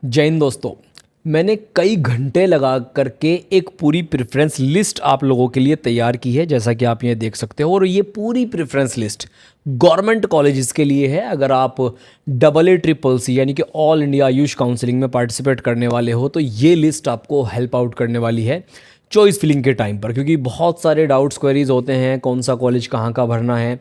जय हिंद दोस्तों। मैंने कई घंटे लगा करके एक पूरी प्रेफरेंस लिस्ट आप लोगों के लिए तैयार की है, जैसा कि आप ये देख सकते हो। और ये पूरी प्रेफरेंस लिस्ट गवर्नमेंट कॉलेजेस के लिए है। अगर आप AA CCC यानी कि ऑल इंडिया आयुष काउंसिलिंग में पार्टिसिपेट करने वाले हो तो ये लिस्ट आपको हेल्प आउट करने वाली है चॉइस फिलिंग के टाइम पर, क्योंकि बहुत सारे डाउट्स क्वेरीज होते हैं। कौन सा कॉलेज कहाँ का भरना है,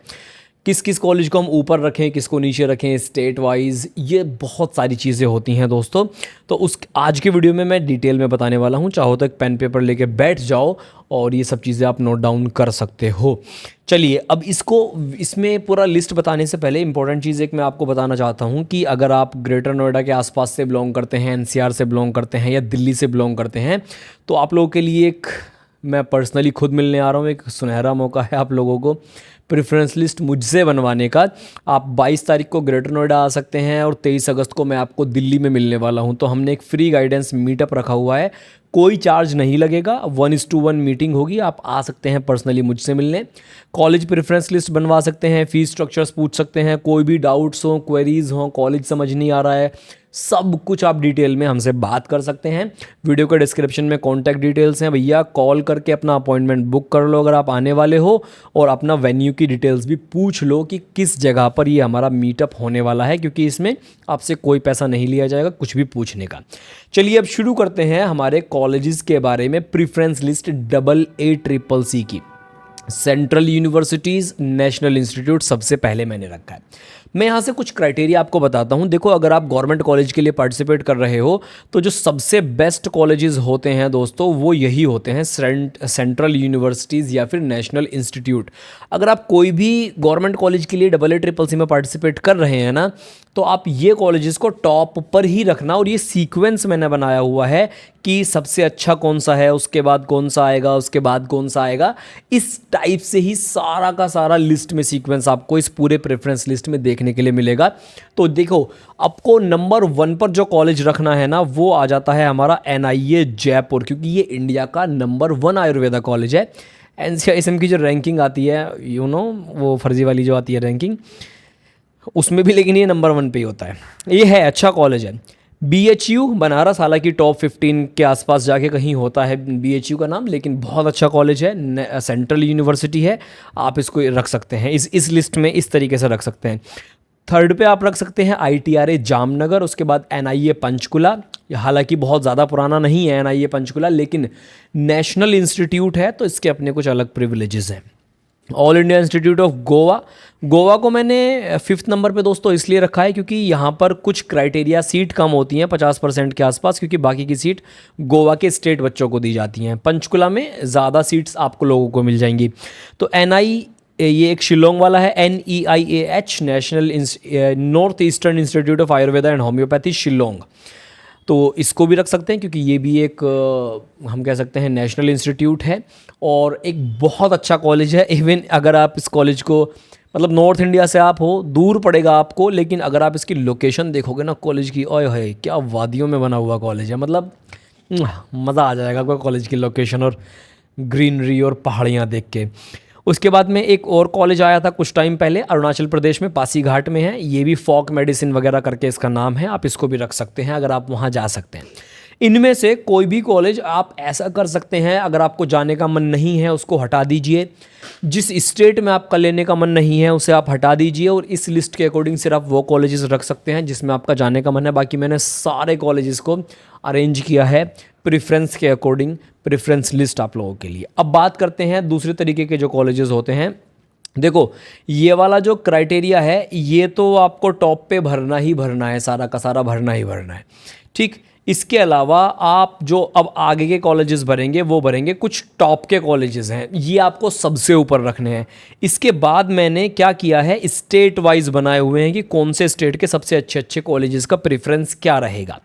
किस किस कॉलेज को हम ऊपर रखें, किसको नीचे रखें, स्टेट वाइज, ये बहुत सारी चीज़ें होती हैं दोस्तों। तो उस आज के वीडियो में मैं डिटेल में बताने वाला हूँ। चाहो तो एक पेन पेपर लेके बैठ जाओ और ये सब चीज़ें आप नोट डाउन कर सकते हो। चलिए, अब इसमें पूरा लिस्ट बताने से पहले इंपॉर्टेंट चीज़ एक मैं आपको बताना चाहता हूँ कि अगर आप ग्रेटर नोएडा के आसपास से बिलोंग करते हैं, NCR से बिलोंग करते हैं या दिल्ली से बिलोंग करते हैं, तो आप लोगों के लिए एक मैं पर्सनली खुद मिलने आ रहा हूँ। एक सुनहरा मौका है आप लोगों को प्रेफरेंस लिस्ट मुझसे बनवाने का। आप 22 तारीख को ग्रेटर नोएडा आ सकते हैं और 23 अगस्त को मैं आपको दिल्ली में मिलने वाला हूं। तो हमने एक फ्री गाइडेंस मीटअप रखा हुआ है, कोई चार्ज नहीं लगेगा, 1:1 मीटिंग होगी। आप आ सकते हैं पर्सनली मुझसे मिलने, कॉलेज प्रेफरेंस लिस्ट बनवा सकते हैं, फीस स्ट्रक्चर्स पूछ सकते हैं, कोई भी डाउट्स हो, क्वेरीज हो, कॉलेज समझ नहीं आ रहा है, सब कुछ आप डिटेल में हमसे बात कर सकते हैं। वीडियो के डिस्क्रिप्शन में कॉन्टैक्ट डिटेल्स हैं भैया, कॉल करके अपना अपॉइंटमेंट बुक कर लो अगर आप आने वाले हो, और अपना वेन्यू की डिटेल्स भी पूछ लो कि किस जगह पर ये हमारा मीटअप होने वाला है, क्योंकि इसमें आपसे कोई पैसा नहीं लिया जाएगा कुछ भी पूछने का। चलिए अब शुरू करते हैं हमारे कॉलेजेस के बारे में। प्रेफरेंस लिस्ट AA CCC की सेंट्रल यूनिवर्सिटीज़, नेशनल इंस्टीट्यूट सबसे पहले मैंने रखा है। मैं यहाँ से कुछ क्राइटेरिया आपको बताता हूँ। देखो, अगर आप गवर्नमेंट कॉलेज के लिए पार्टिसिपेट कर रहे हो तो जो सबसे बेस्ट कॉलेजेस होते हैं दोस्तों वो यही होते हैं, सेंट्रल यूनिवर्सिटीज़ या फिर नेशनल इंस्टीट्यूट। अगर आप कोई भी गवर्नमेंट कॉलेज के लिए AA CCC में पार्टिसिपेट कर रहे हैं ना, तो आप ये कॉलेजेस को टॉप पर ही रखना। और ये सीक्वेंस मैंने बनाया हुआ है कि सबसे अच्छा कौन सा है, उसके बाद कौन सा आएगा, उसके बाद कौन सा आएगा। इस टाइप से ही सारा का सारा लिस्ट में सीक्वेंस आपको इस पूरे प्रेफरेंस लिस्ट में देखने के लिए मिलेगा। तो देखो, आपको नंबर 1 पर जो कॉलेज रखना है ना, वो आ जाता है हमारा NIA जयपुर, क्योंकि ये इंडिया का नंबर 1 आयुर्वेदा कॉलेज है। NCISM की जो रैंकिंग आती है, वो फर्जी वाली जो आती है रैंकिंग, उसमें भी लेकिन ये नंबर 1 पे ही होता है। ये है, अच्छा कॉलेज है। BHU बनारस, हालांकि टॉप 15 के आसपास जाके कहीं होता है BHU का नाम, लेकिन बहुत अच्छा कॉलेज है, सेंट्रल यूनिवर्सिटी है। आप इसको रख सकते हैं इस लिस्ट में, इस तरीके से रख सकते हैं। थर्ड पे आप रख सकते हैं ITRA जामनगर, उसके बाद NIA पंचकुला। हालांकि बहुत ज़्यादा पुराना नहीं है NIA पंचकुला, लेकिन नेशनल इंस्टीट्यूट है तो इसके अपने कुछ अलग प्रिविलेजेस हैं। All India institute of Goa, Goa को मैंने 5th नंबर पे दोस्तों इसलिए रखा है क्योंकि यहाँ पर कुछ क्राइटेरिया, सीट कम होती हैं 50% के आसपास, क्योंकि बाकी की सीट गोवा के स्टेट बच्चों को दी जाती हैं। पंचकुला में ज़्यादा सीट्स आपको लोगों को मिल जाएंगी। तो ये एक शिलोंग वाला है, NEIAH, national north eastern institute of Ayurveda and homeopathy Shillong. तो इसको भी रख सकते हैं क्योंकि ये भी एक हम कह सकते हैं नेशनल इंस्टीट्यूट है और एक बहुत अच्छा कॉलेज है। इवन अगर आप इस कॉलेज को, मतलब नॉर्थ इंडिया से आप हो, दूर पड़ेगा आपको, लेकिन अगर आप इसकी लोकेशन देखोगे ना कॉलेज की, ओए होए क्या वादियों में बना हुआ कॉलेज है। मतलब मज़ा आ जाएगा कोई कॉलेज की लोकेशन और ग्रीनरी और पहाड़ियाँ देख के। उसके बाद में एक और कॉलेज आया था कुछ टाइम पहले, अरुणाचल प्रदेश में पासीघाट में है। ये भी फॉक मेडिसिन वगैरह करके इसका नाम है, आप इसको भी रख सकते हैं अगर आप वहाँ जा सकते हैं। इनमें से कोई भी कॉलेज आप ऐसा कर सकते हैं, अगर आपको जाने का मन नहीं है उसको हटा दीजिए। जिस स्टेट में आपका लेने का मन नहीं है उसे आप हटा दीजिए और इस लिस्ट के अकॉर्डिंग सिर्फ वो कॉलेजेस रख सकते हैं जिसमें आपका जाने का मन है। बाकी मैंने सारे कॉलेजेस को अरेंज किया है प्रेफरेंस के अकॉर्डिंग, प्रेफरेंस लिस्ट आप लोगों के लिए। अब बात करते हैं दूसरे तरीके के जो कॉलेजेस होते हैं। देखो, ये वाला जो क्राइटेरिया है ये तो आपको टॉप पे भरना ही भरना है, सारा का सारा भरना ही भरना है, ठीक। इसके अलावा आप जो अब आगे के कॉलेजेस भरेंगे वो भरेंगे कुछ टॉप के कॉलेजेस हैं, ये आपको सबसे ऊपर रखने हैं। इसके बाद मैंने क्या किया है, स्टेट वाइज बनाए हुए हैं कि कौन से स्टेट के सबसे अच्छे अच्छे कॉलेजेस का प्रेफरेंस क्या रहेगा।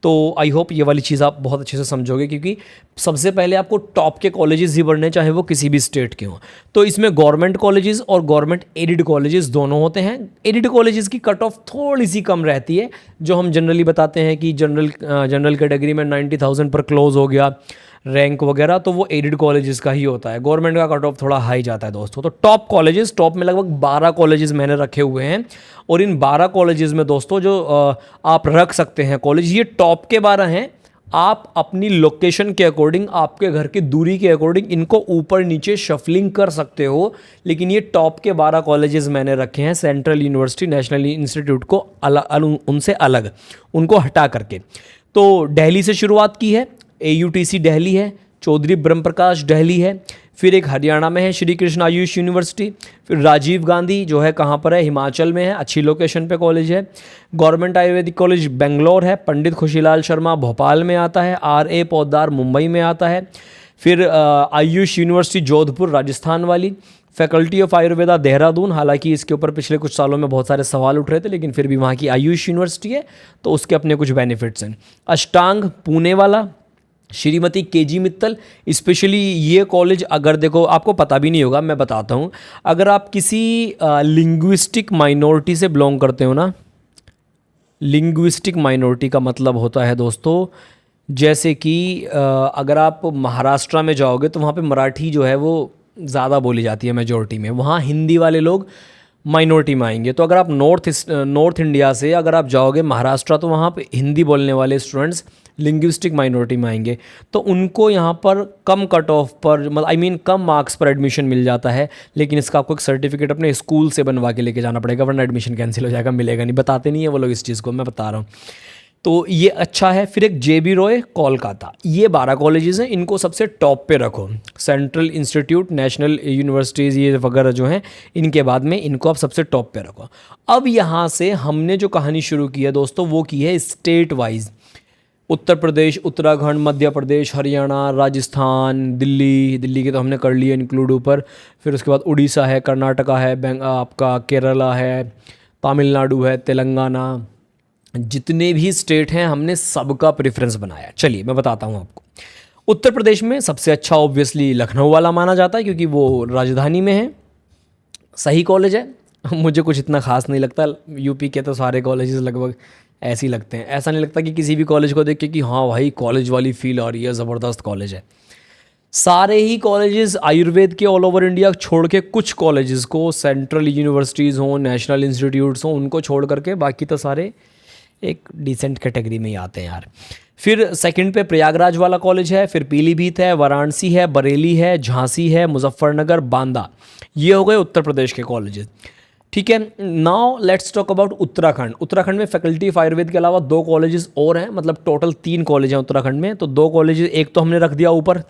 तो आई होप ये वाली चीज़ आप बहुत अच्छे से समझोगे, क्योंकि सबसे पहले आपको टॉप के कॉलेजेस ही बढ़ने, चाहे वो किसी भी स्टेट के हों। तो इसमें गवर्नमेंट कॉलेजेस और गवर्नमेंट एडिड कॉलेजेस दोनों होते हैं। एडिड कॉलेजेस की कट ऑफ थोड़ी सी कम रहती है, जो हम जनरली बताते हैं कि जनरल जनरल कैटेगरी में 90,000 पर क्लोज हो गया रैंक वगैरह, तो वो एडेड कॉलेजेस का ही होता है। गवर्नमेंट का कट ऑफ थोड़ा हाई जाता है दोस्तों। तो टॉप कॉलेजेस, टॉप में लगभग 12 कॉलेजेस मैंने रखे हुए हैं, और इन 12 कॉलेजेस में दोस्तों जो आप रख सकते हैं कॉलेज, ये टॉप के 12 हैं। आप अपनी लोकेशन के अकॉर्डिंग, आपके घर की दूरी के अकॉर्डिंग इनको ऊपर नीचे शफलिंग कर सकते हो, लेकिन ये टॉप के 12 कॉलेजेस मैंने रखे हैं सेंट्रल यूनिवर्सिटी, नेशनल इंस्टीट्यूट को उनसे अलग, उनको हटा करके। तो दिल्ली से शुरुआत की है, AUTC दिल्ली है, चौधरी ब्रह्म प्रकाश दिल्ली है, फिर एक हरियाणा में है श्री कृष्ण आयुष यूनिवर्सिटी, फिर राजीव गांधी जो है कहाँ पर है, हिमाचल में है, अच्छी लोकेशन पे कॉलेज है। गवर्नमेंट आयुर्वेदिक कॉलेज बेंगलोर है, पंडित खुशीलाल शर्मा भोपाल में आता है, RA पोद्दार मुंबई में आता है। फिर आयुष यूनिवर्सिटी जोधपुर राजस्थान वाली, फैकल्टी ऑफ आयुर्वेदा देहरादून, हालांकि इसके ऊपर पिछले कुछ सालों में बहुत सारे सवाल उठ रहे थे, लेकिन फिर भी वहाँ की आयुष यूनिवर्सिटी है तो उसके अपने कुछ बेनिफिट्स हैं। अष्टांग पुणे वाला, श्रीमती KG मित्तल, स्पेशली ये कॉलेज अगर देखो आपको पता भी नहीं होगा, मैं बताता हूँ। अगर आप किसी लिंग्विस्टिक माइनॉरिटी से बिलोंग करते हो ना, लिंग्विस्टिक माइनॉरिटी का मतलब होता है दोस्तों, जैसे कि अगर आप महाराष्ट्र में जाओगे तो वहाँ पे मराठी जो है वो ज़्यादा बोली जाती है मेजोरिटी में, वहाँ हिंदी वाले लोग माइनॉरिटी में आएंगे। तो अगर आप नॉर्थ इंडिया से अगर आप जाओगे महाराष्ट्र, तो वहाँ पे हिंदी बोलने वाले स्टूडेंट्स लिंग्विस्टिक माइनॉरिटी में आएंगे, तो उनको यहाँ पर कम कट ऑफ पर, मतलब कम मार्क्स पर एडमिशन मिल जाता है। लेकिन इसका आपको एक सर्टिफिकेट अपने स्कूल से बनवा के लेके जाना पड़ेगा, वरना एडमिशन कैंसिल हो जाएगा, मिलेगा नहीं। बताते नहीं है वो लोग इस चीज़ को, मैं बता रहा हूँ। तो ये अच्छा है। फिर एक JB रॉय कोलकाता, ये 12 कॉलेजेस हैं, इनको सबसे टॉप पे रखो। सेंट्रल इंस्टीट्यूट, नेशनल यूनिवर्सिटीज़ ये वगैरह जो हैं, इनके बाद में इनको आप सबसे टॉप पे रखो। अब यहाँ से हमने जो कहानी शुरू की है दोस्तों, वो की है स्टेट वाइज। उत्तर प्रदेश, उत्तराखंड, मध्य प्रदेश, हरियाणा, राजस्थान, दिल्ली के तो हमने कर लिए इंक्लूड ऊपर। फिर उसके बाद उड़ीसा है, कर्नाटका है, आपका केरला है, तमिलनाडु है, तेलंगाना, जितने भी स्टेट हैं हमने सबका प्रेफरेंस बनाया। चलिए मैं बताता हूँ आपको। उत्तर प्रदेश में सबसे अच्छा ऑब्वियसली लखनऊ वाला माना जाता है, क्योंकि वो राजधानी में है, सही कॉलेज है। मुझे कुछ इतना खास नहीं लगता, यूपी के तो सारे कॉलेजेस लगभग ऐसे ही लगते हैं। ऐसा नहीं लगता कि किसी भी कॉलेज को देख के कि हाँ भाई कॉलेज वाली फील आ रही है, ज़बरदस्त कॉलेज है। सारे ही कॉलेजेस आयुर्वेद के ऑल ओवर इंडिया छोड़ के, कुछ कॉलेजेस को सेंट्रल यूनिवर्सिटीज़ हों, नेशनल इंस्टीट्यूट्स हों, उनको छोड़ करके बाकी तो सारे एक डिसेंट कैटेगरी में ही आते हैं यार। फिर सेकंड पे प्रयागराज वाला कॉलेज है, फिर पीलीभीत है, वाराणसी है, बरेली है, झांसी है, मुजफ्फरनगर, बांदा। ये हो गए उत्तर प्रदेश के कॉलेजेस। ठीक है, now let's talk about Uttarakhand. Uttarakhand में फैकल्टी ऑफ आयुर्वेद के अलावा 2 कॉलेजेस और हैं, मतलब टोटल 3 कॉलेज हैं उत्तराखंड में। तो 2 कॉलेजेस, एक तो हमने रख दिया ऊपर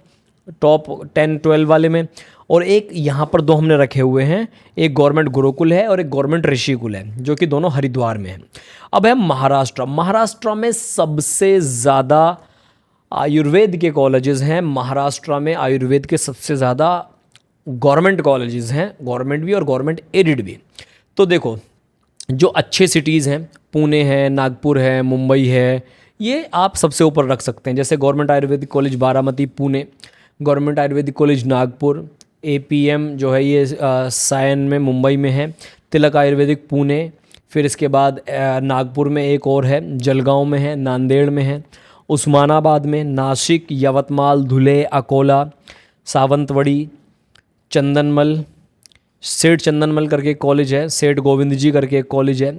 टॉप 10-12 वाले में, और एक यहाँ पर 2 हमने रखे हुए हैं, एक गवर्नमेंट गुरुकुल है और एक गवर्नमेंट ऋषिकुल है, जो कि दोनों हरिद्वार में है। अब है महाराष्ट्र। महाराष्ट्र में सबसे ज़्यादा आयुर्वेद के कॉलेजेस हैं। महाराष्ट्र में आयुर्वेद के सबसे ज़्यादा गवर्नमेंट कॉलेजेस हैं, गवर्नमेंट भी और गवर्नमेंट एडिड भी। तो देखो, जो अच्छे सिटीज़ हैं, पुणे है, नागपुर है, मुंबई है, ये आप सबसे ऊपर रख सकते हैं। जैसे government Ayurvedic college Baramati Pune, government Ayurvedic college Nagpur, APM जो है ये सायन में मुंबई में है, तिलक आयुर्वेदिक पुणे, फिर इसके बाद नागपुर में एक और है, जलगांव में है, नांदेड़ में है, उस्मानाबाद में, नासिक, यवतमाल, धुले, अकोला, सावंतवाड़ी, चंदनमल, सेठ चंदनमल करके कॉलेज है, सेठ गोविंद जी करके एक कॉलेज है,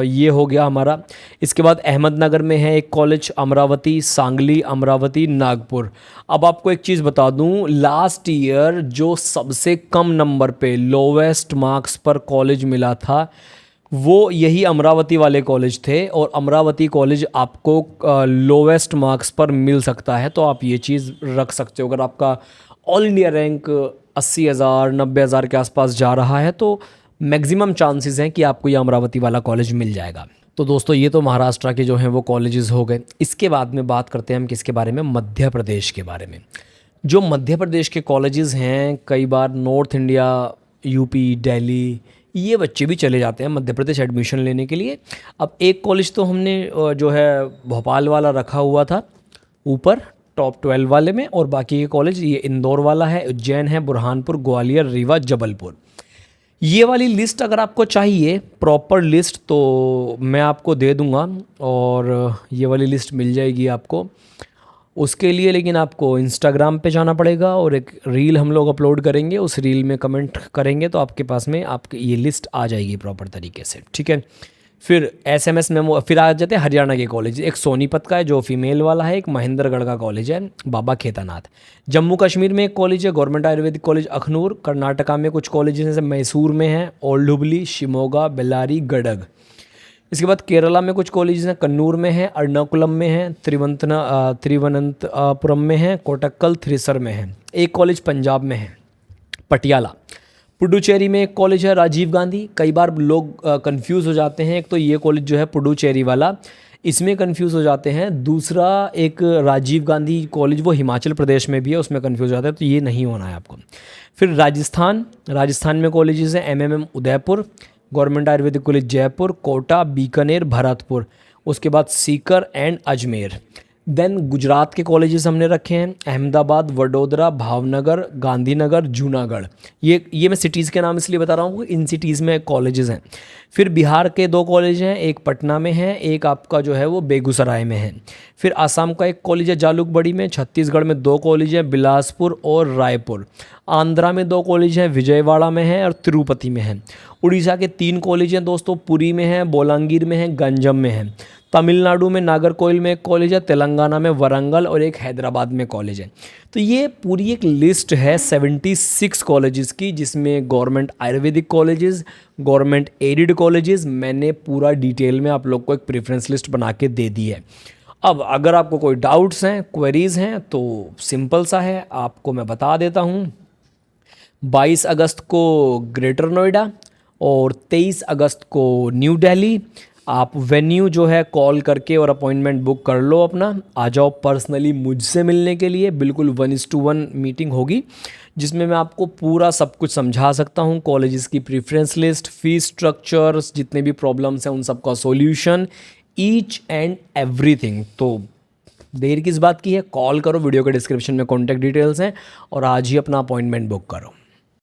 ये हो गया हमारा। इसके बाद अहमदनगर में है एक कॉलेज, अमरावती, सांगली, अमरावती, नागपुर। अब आपको एक चीज़ बता दूं, लास्ट ईयर जो सबसे कम नंबर पे, लोवेस्ट मार्क्स पर कॉलेज मिला था, वो यही अमरावती वाले कॉलेज थे। और अमरावती कॉलेज आपको लोवेस्ट मार्क्स पर मिल सकता है, तो आप ये चीज़ रख सकते हो। अगर आपका ऑल इंडिया रैंक 80,000 90,000 के आसपास जा रहा है, तो मैक्सिमम चांसेस हैं कि आपको ये अमरावती वाला कॉलेज मिल जाएगा। तो दोस्तों, ये तो महाराष्ट्र के जो हैं वो कॉलेजेस हो गए। इसके बाद में बात करते हैं हम किसके बारे में, मध्य प्रदेश के बारे में। जो मध्य प्रदेश के कॉलेजेस हैं, कई बार नॉर्थ इंडिया, यूपी, दिल्ली, ये बच्चे भी चले जाते हैं मध्य प्रदेश एडमिशन लेने के लिए। अब एक कॉलेज तो हमने जो है भोपाल वाला रखा हुआ था ऊपर टॉप 12 वाले में, और बाकी के कॉलेज ये इंदौर वाला है, उज्जैन है, बुरहानपुर, ग्वालियर, रीवा, जबलपुर। ये वाली लिस्ट अगर आपको चाहिए प्रॉपर लिस्ट तो मैं आपको दे दूंगा, और ये वाली लिस्ट मिल जाएगी आपको। उसके लिए लेकिन आपको इंस्टाग्राम पे जाना पड़ेगा और एक रील हम लोग अपलोड करेंगे, उस रील में कमेंट करेंगे तो आपके पास में आपकी ये लिस्ट आ जाएगी प्रॉपर तरीके से, ठीक है। फिर एसएमएस मेमो, फिर आ जाते हैं हरियाणा के कॉलेज। एक सोनीपत का है जो फीमेल वाला है, एक महेंद्रगढ़ का कॉलेज है बाबा खेतानाथ। जम्मू कश्मीर में एक कॉलेज है गवर्नमेंट आयुर्वेदिक कॉलेज अखनूर। कर्नाटका में कुछ कॉलेज जैसे मैसूर में है, ओल्ड हुबली, शिमोगा, बेल्लारी, गडग। इसके बाद केरला में कुछ कॉलेज हैं, कन्नूर में है, अर्नाकुलम में है, तिरुवनंतपुरम में है, कोटक्कल, थ्रिसर में है। एक कॉलेज पंजाब में है, पटियाला। पुडुचेरी में एक कॉलेज है राजीव गांधी। कई बार लोग कंफ्यूज हो जाते हैं, एक तो ये कॉलेज जो है पुडुचेरी वाला, इसमें कंफ्यूज हो जाते हैं। दूसरा एक राजीव गांधी कॉलेज वो हिमाचल प्रदेश में भी है, उसमें कंफ्यूज हो जाता है, तो ये नहीं होना है आपको। फिर राजस्थान में कॉलेजेस हैं MMM Udaipur, government Ayurvedic college Jaipur, Kota, Bikaner, Bharatpur. उसके बाद सीकर एंड अजमेर। देन गुजरात के कॉलेजेस हमने रखे हैं अहमदाबाद, वडोदरा, भावनगर, गांधीनगर, जूनागढ़। ये मैं सिटीज़ के नाम इसलिए बता रहा हूँ, इन सिटीज़ में कॉलेजेस हैं। फिर बिहार के 2 कॉलेज हैं, एक पटना में है, एक आपका जो है वो बेगूसराय में है। फिर आसाम का एक कॉलेज है जालुकबड़ी में। छत्तीसगढ़ में 2 कॉलेज हैं, बिलासपुर और रायपुर। आंध्रा में 2 कॉलेज हैं, विजयवाड़ा में है और तिरुपति में है। उड़ीसा के 3 कॉलेज हैं दोस्तों, पुरी में है, बोलांगीर में है, गंजम में है। तमिलनाडु में नागरकोइल में एक कॉलेज है, तेलंगाना में वरंगल और एक हैदराबाद में कॉलेज है। तो ये पूरी एक लिस्ट है 76 कॉलेजेस की, जिसमें government Ayurvedic colleges, government added colleges, मैंने पूरा डिटेल में आप लोग को एक प्रेफरेंस लिस्ट बना के दे दी है। अब अगर आपको कोई डाउट्स हैं, क्वेरीज हैं, तो सिंपल सा है, आपको मैं बता देता हूँ। 22 अगस्त को ग्रेटर नोएडा और 23 अगस्त को न्यू दिल्ली। आप वेन्यू जो है कॉल करके और अपॉइंटमेंट बुक कर लो अपना, आ जाओ पर्सनली मुझसे मिलने के लिए। बिल्कुल 1:1 मीटिंग होगी, जिसमें मैं आपको पूरा सब कुछ समझा सकता हूँ, कॉलेजेस की प्रेफरेंस लिस्ट, फीस स्ट्रक्चर्स, जितने भी प्रॉब्लम्स हैं उन सब का सॉल्यूशन, ईच एंड एवरीथिंग। तो देर किस बात की है, कॉल करो, वीडियो के डिस्क्रिप्शन में कॉन्टैक्ट डिटेल्स हैं, और आज ही अपना अपॉइंटमेंट बुक करो।